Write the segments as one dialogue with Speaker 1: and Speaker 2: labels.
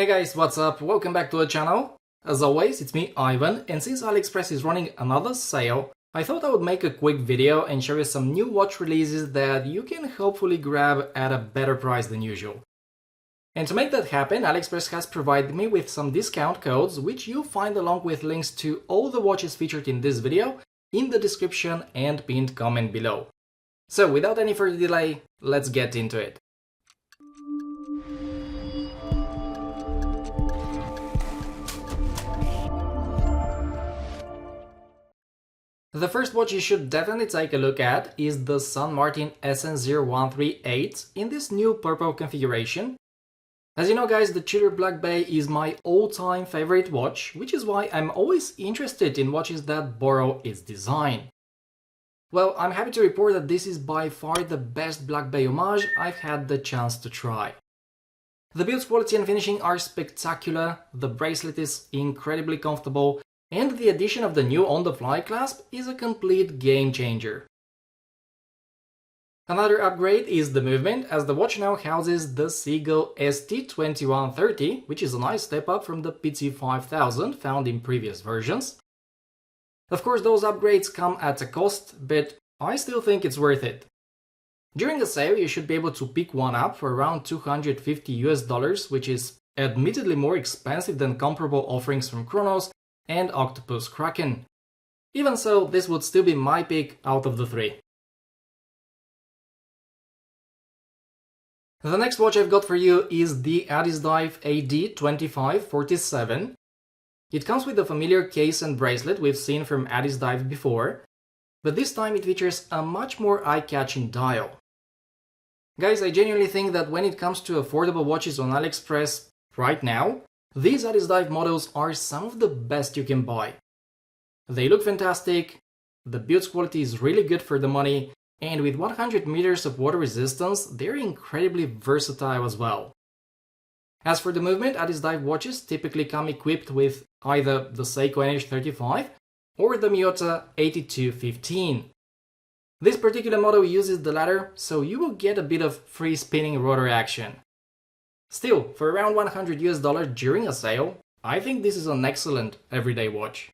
Speaker 1: Hey guys, what's up? Welcome back to the channel. As always, it's me, Ivan, and since AliExpress is running another sale, I thought I would make a quick video and show you some new watch releases that you can hopefully grab at a better price than usual. And to make that happen, AliExpress has provided me with some discount codes, which you'll find along with links to all the watches featured in this video in the description and pinned comment below. So without any further delay, let's get into it. The first watch you should definitely take a look at is the San Martin SN0138 in this new purple configuration. As you know guys, the Tudor Black Bay is my all-time favorite watch, which is why I'm always interested in watches that borrow its design. Well, I'm happy to report that this is by far the best Black Bay homage I've had the chance to try. The build quality and finishing are spectacular, the bracelet is incredibly comfortable, and the addition of the new on-the-fly clasp is a complete game changer. Another upgrade is the movement, as the watch now houses the Seagull ST2130, which is a nice step up from the PT5000 found in previous versions. Of course, those upgrades come at a cost, but I still think it's worth it. During the sale, you should be able to pick one up for around $250 which is admittedly more expensive than comparable offerings from Chronos and Octopus Kraken. Even so, this would still be my pick out of the three. The next watch I've got for you is the ADISDIVE AD2547. It comes with the familiar case and bracelet we've seen from ADISDIVE before, but this time it features a much more eye-catching dial. Guys, I genuinely think that when it comes to affordable watches on AliExpress right now, these ADISDIVE models are some of the best you can buy. They look fantastic, the build quality is really good for the money, and with 100 meters of water resistance, they're incredibly versatile as well. As for the movement, ADISDIVE watches typically come equipped with either the Seiko NH35 or the Miyota 8215. This particular model uses the latter, so you will get a bit of free spinning rotor action. Still, for around $100 during a sale, I think this is an excellent everyday watch.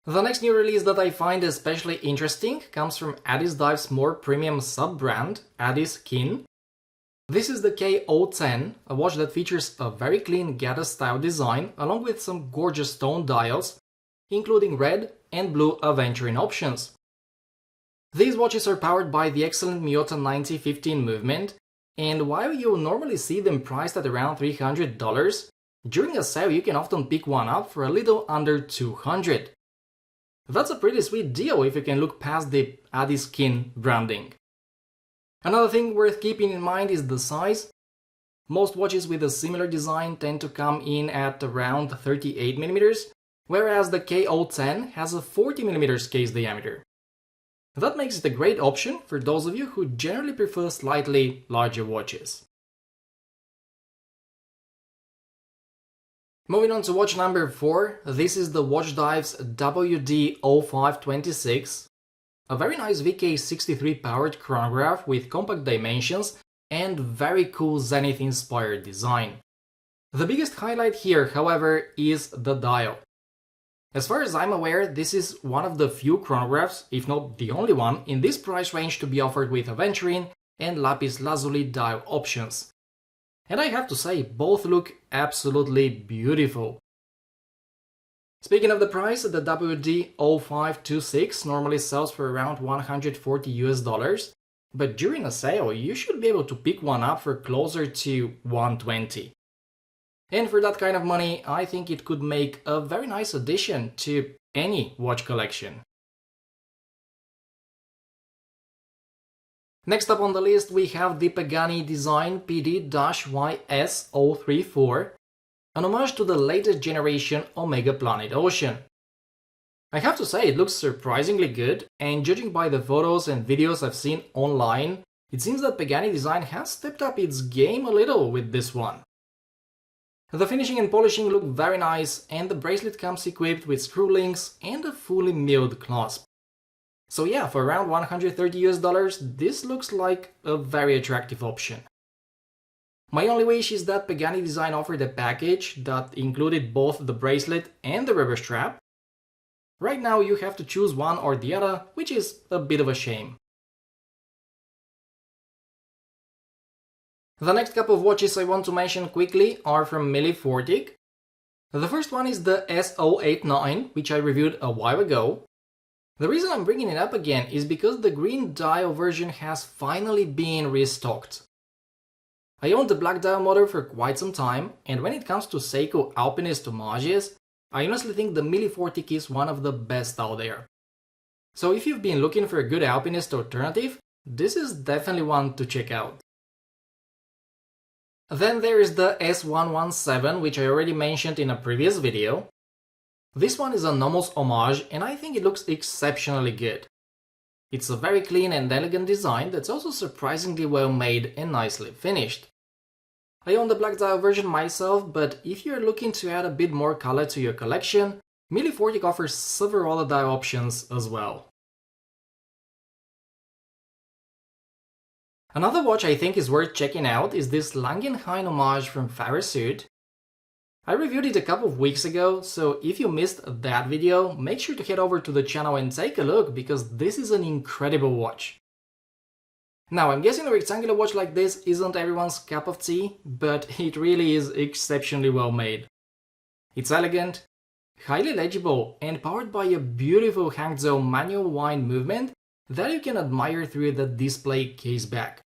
Speaker 1: The next new release that I find especially interesting comes from ADISDIVE's more premium sub-brand, ADISKIN. This is the KO10, a watch that features a very clean Gata-style design along with some gorgeous stone dials, including red and blue aventurine options. These watches are powered by the excellent Miyota 9015 movement, and while you'll normally see them priced at around $300, during a sale you can often pick one up for a little under $200. That's a pretty sweet deal if you can look past the ADISKIN branding. Another thing worth keeping in mind is the size. Most watches with a similar design tend to come in at around 38mm, whereas the KO10 has a 40mm case diameter. That makes it a great option for those of you who generally prefer slightly larger watches. Moving on to watch number 4, this is the WatchDive's WD-0526, a very nice VK63 powered chronograph with compact dimensions and very cool Zenith-inspired design. The biggest highlight here, however, is the dial. As far as I'm aware, this is one of the few chronographs, if not the only one, in this price range to be offered with aventurine and lapis lazuli dial options. And I have to say, both look absolutely beautiful. Speaking of the price, the WD-0526 normally sells for around $140, but during a sale you should be able to pick one up for closer to $120. And for that kind of money, I think it could make a very nice addition to any watch collection. Next up on the list we have the Pagani Design PD-YS034, an homage to the latest generation Omega Planet Ocean. I have to say it looks surprisingly good, and judging by the photos and videos I've seen online, it seems that Pagani Design has stepped up its game a little with this one. The finishing and polishing look very nice, and the bracelet comes equipped with screw links and a fully milled clasp. So yeah, for around $130, this looks like a very attractive option. My only wish is that Pagani Design offered a package that included both the bracelet and the rubber strap. Right now you have to choose one or the other, which is a bit of a shame. The next couple of watches I want to mention quickly are from IFPDFAAH. The first one is the S089, which I reviewed a while ago. The reason I'm bringing it up again is because the green dial version has finally been restocked. I owned the black dial model for quite some time, and when it comes to Seiko Alpinist homages, I honestly think the IFPDFAAH is one of the best out there. So if you've been looking for a good Alpinist alternative, this is definitely one to check out. Then there is the S117, which I already mentioned in a previous video. This one is a Nomos homage, and I think it looks exceptionally good. It's a very clean and elegant design that's also surprisingly well made and nicely finished. I own the black dial version myself, but if you're looking to add a bit more color to your collection, IFPDFAAH offers several other dial options as well. Another watch I think is worth checking out is this Langenhain homage from Farah Sud. I reviewed it a couple of weeks ago, so if you missed that video, make sure to head over to the channel and take a look, because this is an incredible watch. Now, I'm guessing a rectangular watch like this isn't everyone's cup of tea, but it really is exceptionally well made. It's elegant, highly legible, and powered by a beautiful Hangzhou manual wind movement that you can admire through the display case back.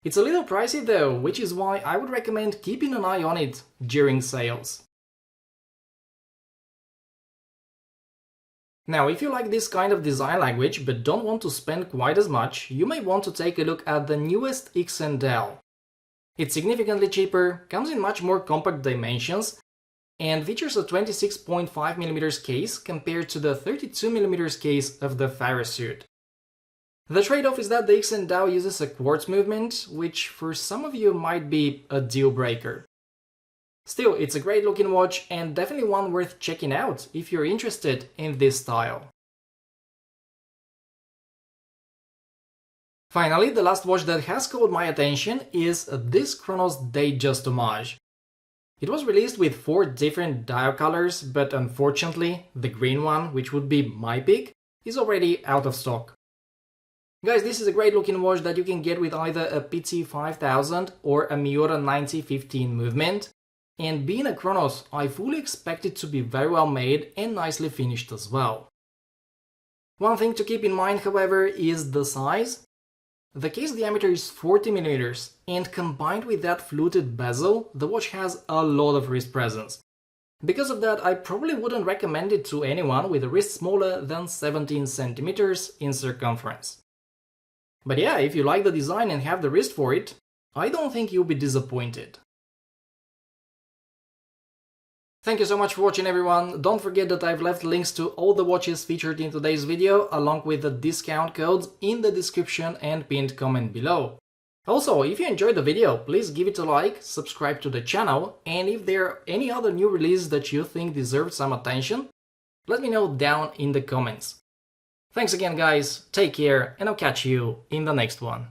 Speaker 1: It's a little pricey though, which is why I would recommend keeping an eye on it during sales. Now, if you like this kind of design language but don't want to spend quite as much, you may want to take a look at the newest ix&dao. It's significantly cheaper, comes in much more compact dimensions, and features a 26.5mm case compared to the 32mm case of the Farah Sud. The trade-off is that the ix&dao uses a quartz movement, which for some of you might be a deal breaker. Still, it's a great looking watch and definitely one worth checking out if you're interested in this style. Finally, the last watch that has caught my attention is this Chronos Datejust homage. It was released with 4 different dial colors, but unfortunately, the green one, which would be my pick, is already out of stock. Guys, this is a great looking watch that you can get with either a PT 5000 or a Miura 9015 movement. And being a Chronos, I fully expect it to be very well made and nicely finished as well. One thing to keep in mind, however, is the size. The case diameter is 40mm, and combined with that fluted bezel, the watch has a lot of wrist presence. Because of that, I probably wouldn't recommend it to anyone with a wrist smaller than 17cm in circumference. But yeah, if you like the design and have the wrist for it, I don't think you'll be disappointed. Thank you so much for watching, everyone. Don't forget that I've left links to all the watches featured in today's video, along with the discount codes in the description and pinned comment below. Also, if you enjoyed the video, please give it a like, subscribe to the channel, and if there are any other new releases that you think deserve some attention, let me know down in the comments. Thanks again, guys, take care, and I'll catch you in the next one.